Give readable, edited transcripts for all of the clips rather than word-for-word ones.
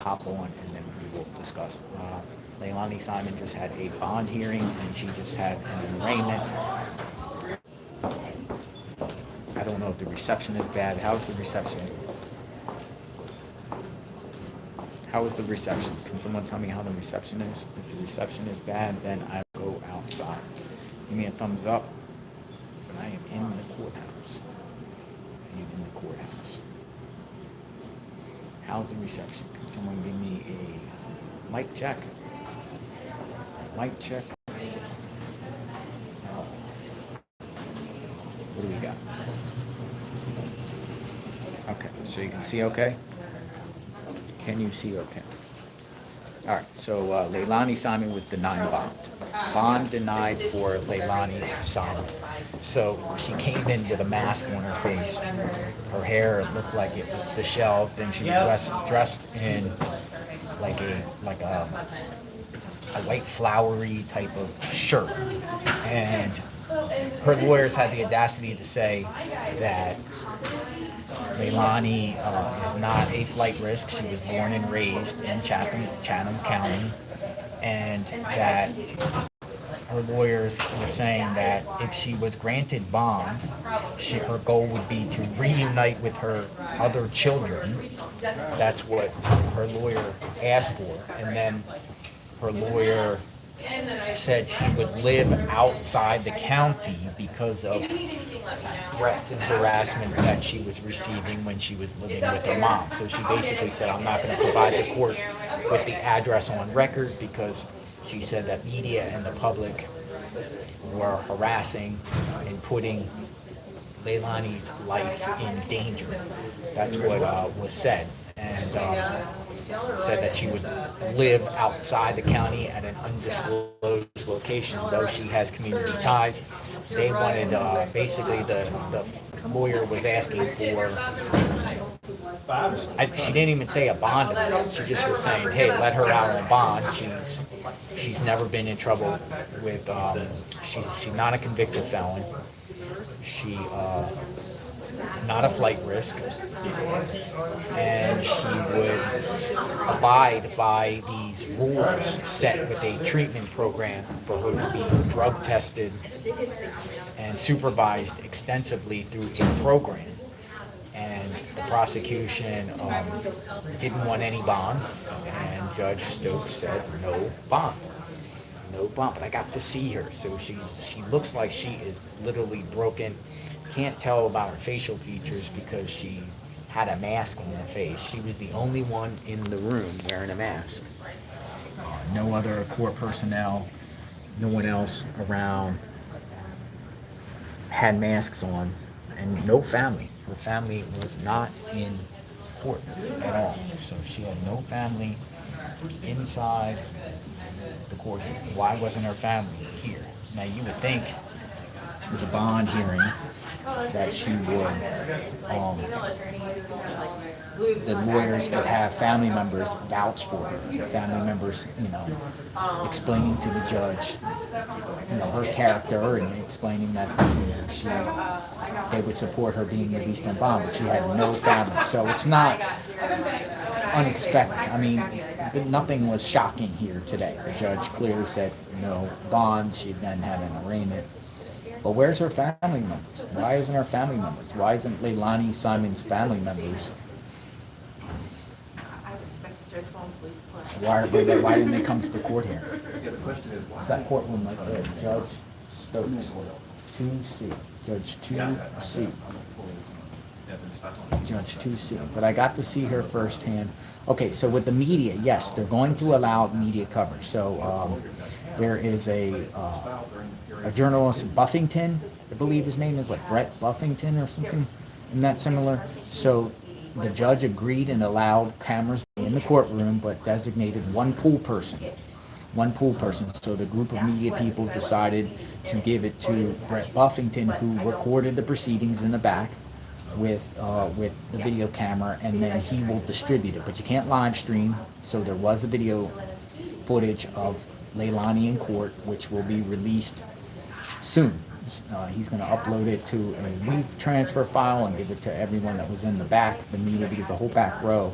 hop on and then we will discuss. Leilani Simon just had a bond hearing and she just had an arraignment. I don't know if the reception is bad. How's the reception? How is the reception? Can someone tell me how the reception is? If the reception is bad, then I will go outside. Give me a thumbs up. I am in the courthouse. I am in the courthouse. How's the reception? Can someone give me a mic check? Mic check. What do we got? Okay, so you can see okay? Can you see okay? All right, so Leilani Simon was denied bond. Bond denied for Leilani Simon. So she came in with a mask on her face. Her hair looked like it was disheveled, and she was dressed in like a white flowery type of shirt. And her lawyers had the audacity to say that Leilani is not a flight risk. She was born and raised in Chatham County, and that her lawyers were saying that if she was granted bond, her goal would be to reunite with her other children. That's what her lawyer asked for, and then her lawyer said she would live outside the county because of threats and harassment that she was receiving when she was living with her mom. So she basically said, I'm not going to provide the court with the address on record because she said that media and the public were harassing and putting Leilani's life in danger. That's what was said. And said that she would live outside the county at an undisclosed location, though she has community ties. They wanted, basically the lawyer was asking for, she didn't even say a bond amount. She just was saying, hey, let her out on bond. She's never been in trouble with, she's not a convicted felon. She not a flight risk, and she would abide by these rules set with a treatment program for her to be drug tested and supervised extensively through a program. And the prosecution didn't want any bond, and Judge Stokes said no bond. No bond, but I got to see her, so she looks like she is literally broken. Can't tell about her facial features because she had a mask on her face. She was the only one in the room wearing a mask. No other court personnel, no one else around had masks on, and no family. Her family was not in court at all, so she had no family inside the court. Why wasn't her family here? Now you would think with the bond hearing that she would, the lawyers would have family members vouch for her. Family members, explaining to the judge, her character and explaining that they would support her being released on bond, but she had no family. So it's not unexpected. I mean, nothing was shocking here today. The judge clearly said no bond. She then had an arraignment. But where's her family members? Why isn't her family members? Why isn't Leilani Simon's family members? I respect Judge Walmsley's question. Why didn't they come to the court here? It's that courtroom right there, Judge Stokes, 2C, Judge 2C. Judge 2C. But I got to see her firsthand. Okay, so with the media, yes, they're going to allow media coverage. So there is a journalist, Buffington, I believe his name is like Brett Buffington or something, and that similar. So the judge agreed and allowed cameras in the courtroom, but designated one pool person. So the group of media people decided to give it to Brett Buffington, who recorded the proceedings in the back with the video camera, and then he will distribute it. But you can't live stream, so there was a video footage of Leilani in court, which will be released soon. He's going to upload it to a WAV transfer file and give it to everyone that was in the back, the media, because the whole back row,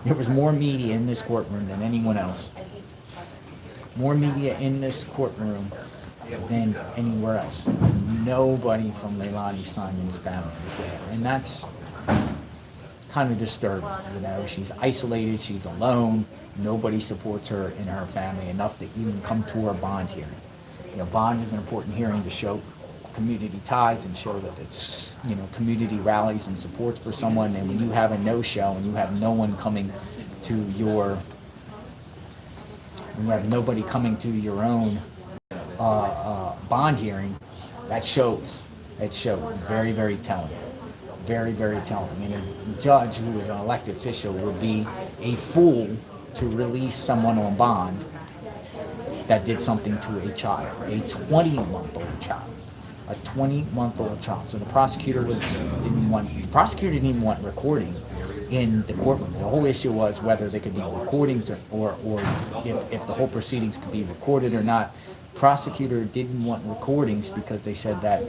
there was more media in this courtroom than anyone else. More media in this courtroom than anywhere else. Nobody from Leilani Simon's family is there, and that's kind of disturbing. You know, she's isolated, she's alone, nobody supports her in her family enough to even come to her bond hearing. You know, bond is an important hearing to show community ties and show that it's, you know, community rallies and supports for someone. And when you have a no-show and you have no one coming to your, when you have nobody coming to your own bond hearing, that shows. It shows. Very, very telling. Very, very telling. And a judge who is an elected official would be a fool to release someone on bond that did something to a child, a 20-month-old child, a 20-month-old child. So the prosecutor didn't even want recording in the courtroom. The whole issue was whether there could be recordings or if the whole proceedings could be recorded or not. Prosecutor didn't want recordings because they said that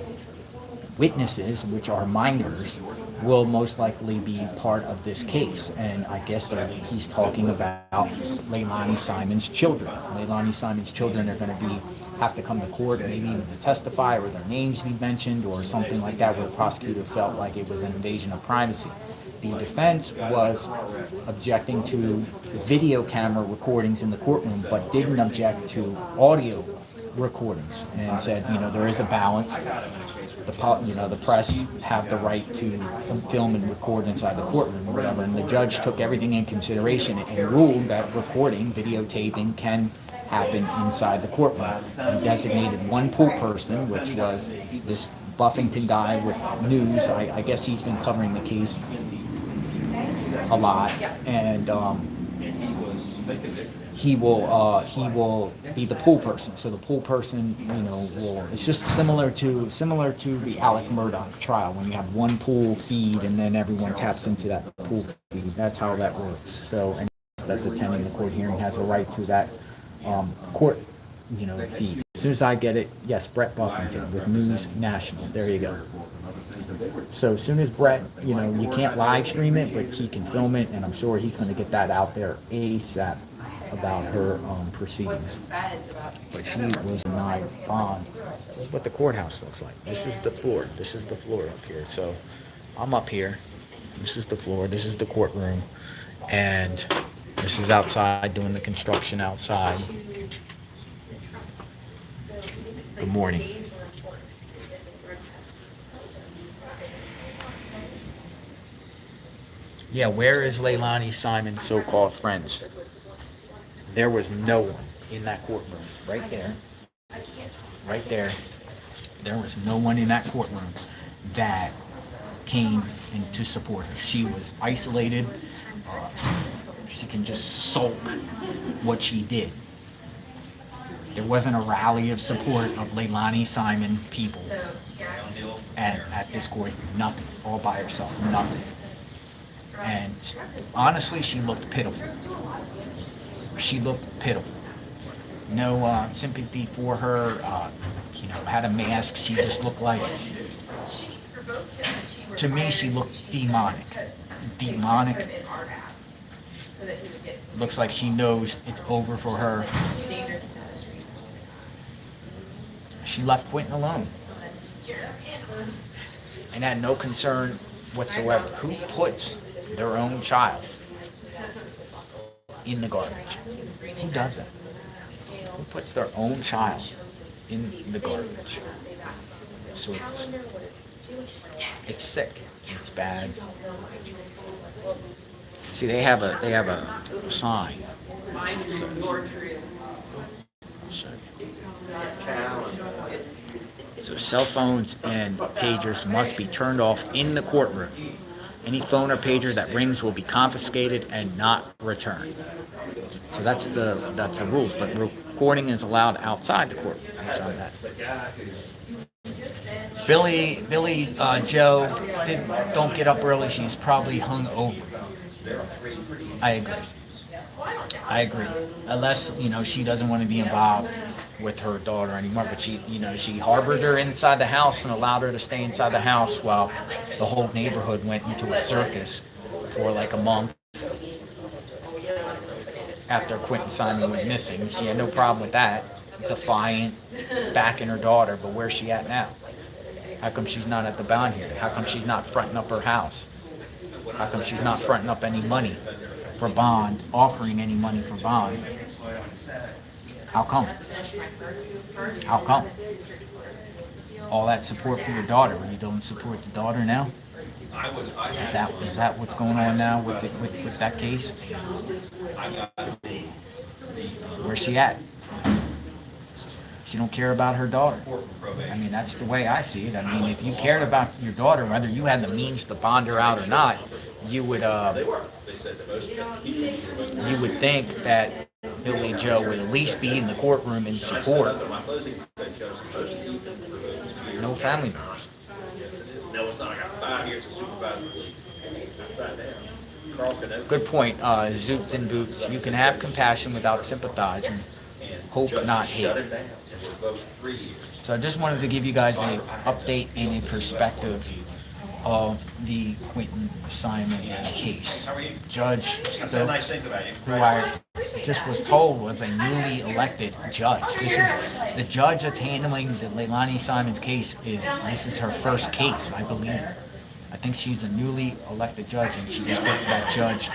witnesses, which are minors, will most likely be part of this case. And I guess he's talking about Leilani Simon's children. Leilani Simon's children are going to have to come to court, maybe even to testify, or their names be mentioned, or something like that, where the prosecutor felt like it was an invasion of privacy. The defense was objecting to video camera recordings in the courtroom, but didn't object to audio recordings, and said, you know, there is a balance. The press have the right to film and record inside the courtroom or whatever, and the judge took everything in consideration and ruled that recording, videotaping, can happen inside the courtroom. He designated one pool person, which was this Buffington guy with news. I guess he's been covering the case a lot, and he will be the pool person. So the pool person, you know, it's just similar to the Alec Murdoch trial, when you have one pool feed and then everyone taps into that pool feed. That's how that works. So, and that's attending the court hearing has a right to that court, you know, feed. As soon as I get it, yes, Brett Buffington with News National. There you go. So as soon as Brett, you know, you can't live stream it, but he can film it, and I'm sure he's going to get that out there ASAP about her proceedings. But she was denied bond. This is what the courthouse looks like. This is the floor. This is the floor up here. So I'm up here. This is the floor. This is the courtroom. And this is outside, doing the construction outside. Good morning. Yeah, where is Leilani Simon's so-called friends? There was no one in that courtroom. Right there. Right there. There was no one in that courtroom that came in to support her. She was isolated. She can just sulk what she did. There wasn't a rally of support of Leilani Simon people at this court. Nothing. All by herself. Nothing. And honestly, she looked pitiful. She looked pitiful. No sympathy for her. You know, had a mask. She just looked like, to me, she looked demonic. Demonic. Looks like she knows it's over for her. She left Quinton alone and had no concern whatsoever. Who puts their own child in the garbage? Who does that? Who puts their own child in the garbage? So it's sick. It's bad. See, they have a sign. It says, so cell phones and pagers must be turned off in the courtroom. Any phone or pager that rings will be confiscated and not returned. So that's the rules. But recording is allowed outside the courtroom. Billy Joe don't get up early. She's probably hung over. I agree. Unless, you know, she doesn't want to be involved with her daughter anymore. But she harbored her inside the house and allowed her to stay inside the house while the whole neighborhood went into a circus for like a month after Quinton Simon went missing. She had no problem with that, defiant, backing her daughter. But where's she at now? How come she's not at the bond hearing? How come she's not fronting up her house? How come she's not fronting up any money for bond, offering any money for bond? How come? How come? All that support for your daughter, you don't support the daughter now? Is that what's going on now with that case? Where's she at? She don't care about her daughter. I mean, that's the way I see it. I mean, if you cared about your daughter, whether you had the means to bond her out or not, you would think that Billy Joe would at least be in the courtroom in support. No family members. Good point, Zoots and Boots. You can have compassion without sympathizing. Hope, not hate. So I just wanted to give you guys an update and a perspective of the Quinton Simon case. Judge Stokes, who I just was told was a newly elected judge. This is the judge that's handling the Leilani Simon's case. This is her first case, I believe. I think she's a newly elected judge, and she just gets that judge,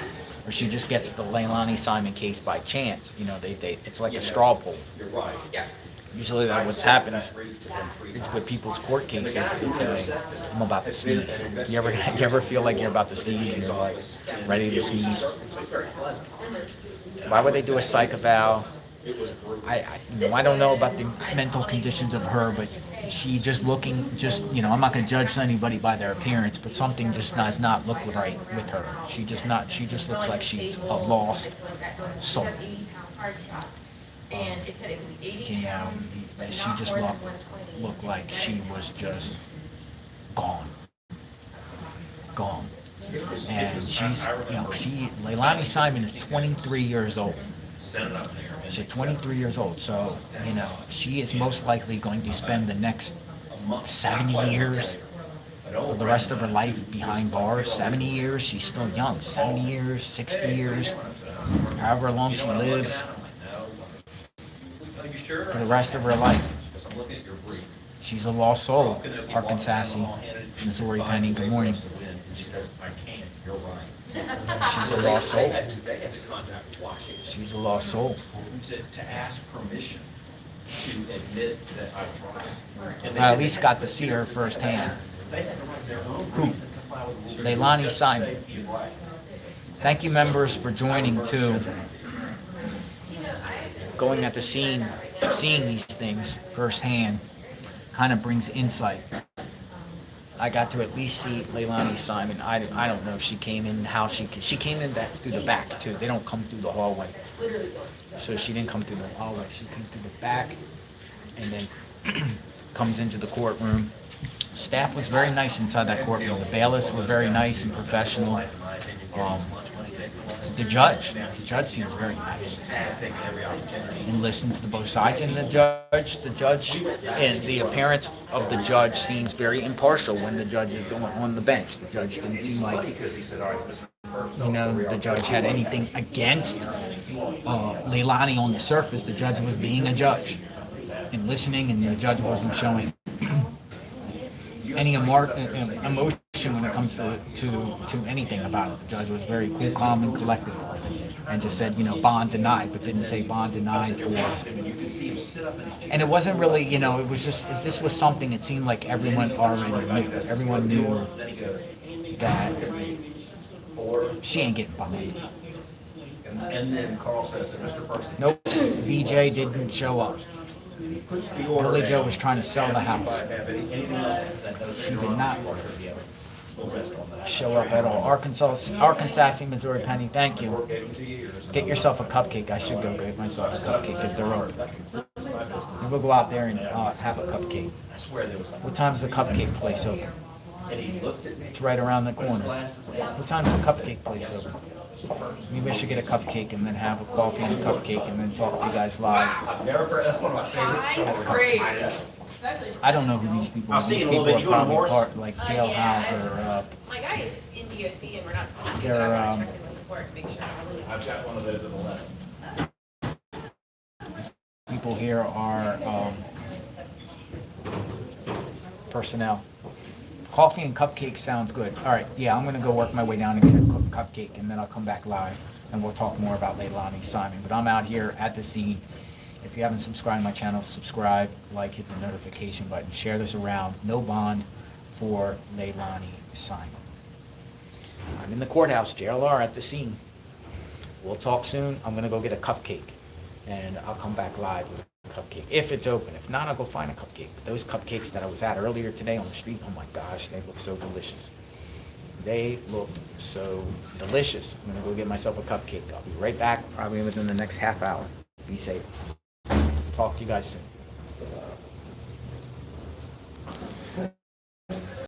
or she just gets the Leilani Simon case by chance. You know, it's like a straw poll. Usually that what happens is with people's court cases, I'm about to sneeze. You ever feel like you're about to sneeze and you're like ready to sneeze? Why would they do a psych eval? I don't know about the mental conditions of her, but she just I'm not gonna judge anybody by their appearance, but something just does not look right with her. She just looks like she's a lost soul. She just looked like she was just gone. And Leilani Simon is 23 years old. She's 23 years old, so, she is most likely going to spend the next 70 years, or the rest of her life behind bars. 70 years, she's still young. 70 years, 60 years, however long she lives, for the rest of her life. She's a lost soul. Arkansas, Missouri Penny, good morning. She's a lost soul. She's a lost soul. To ask permission to admit that I tried. I at least got to see her firsthand. Who? Leilani Simon. Thank you, members, for joining too. Going at the scene, seeing these things firsthand, kind of brings insight. I got to at least see Leilani Simon. I don't know if she came in, she came in back through the back too. They don't come through the hallway. So she didn't come through the hallway. She came through the back and then comes into the courtroom. Staff was very nice inside that courtroom. The bailiffs were very nice and professional. The judge seems very nice and listened to both sides. And the judge, and the appearance of the judge seems very impartial when the judge is on the bench. The judge didn't seem like, the judge had anything against Leilani on the surface. The judge was being a judge and listening, and the judge wasn't showing any emotion when it comes to anything about it. The judge was very cool, calm, and collected, and just said, bond denied, but didn't say bond denied for. And it wasn't really, it was just, this was something it seemed like everyone already knew. Everyone knew that she ain't getting bonded. And then Carl says to Mr. Person. Nope, BJ didn't show up. Billy Joe was trying to sell the house. She did not show up at all. Arkansas, Missouri Penny, thank you. Get yourself a cupcake. I should go get myself a cupcake if they're open. We'll go out there and have a cupcake. What time is the cupcake place open? It's right around the corner. What time is the cupcake place open? Maybe I should get a cupcake and then have a coffee and a cupcake and then talk to you guys live. That's one of my favorite stories. I don't know who these people are. I'll see These you in a people little are bit. You want probably more? part, like jailhouse or, My guy is in DOC and we're not supposed to, They're, but I want um, to check in with the court, make sure. I've got one of those in the left. people here are personnel. Coffee and cupcake sounds good. All right, yeah, I'm gonna go work my way down and get a cupcake, and then I'll come back live, and we'll talk more about Leilani Simon. But I'm out here at the scene. If you haven't subscribed to my channel, subscribe, like, hit the notification button, share this around. No bond for Leilani Simon. I'm in the courthouse, JLR at the scene. We'll talk soon. I'm gonna go get a cupcake, and I'll come back live with a cupcake if it's open. If not, I'll go find a cupcake. But those cupcakes that I was at earlier today on the street, oh my gosh, they look so delicious. They looked so delicious. I'm gonna go get myself a cupcake. I'll be right back, probably within the next half hour. Be safe. Talk to you guys soon.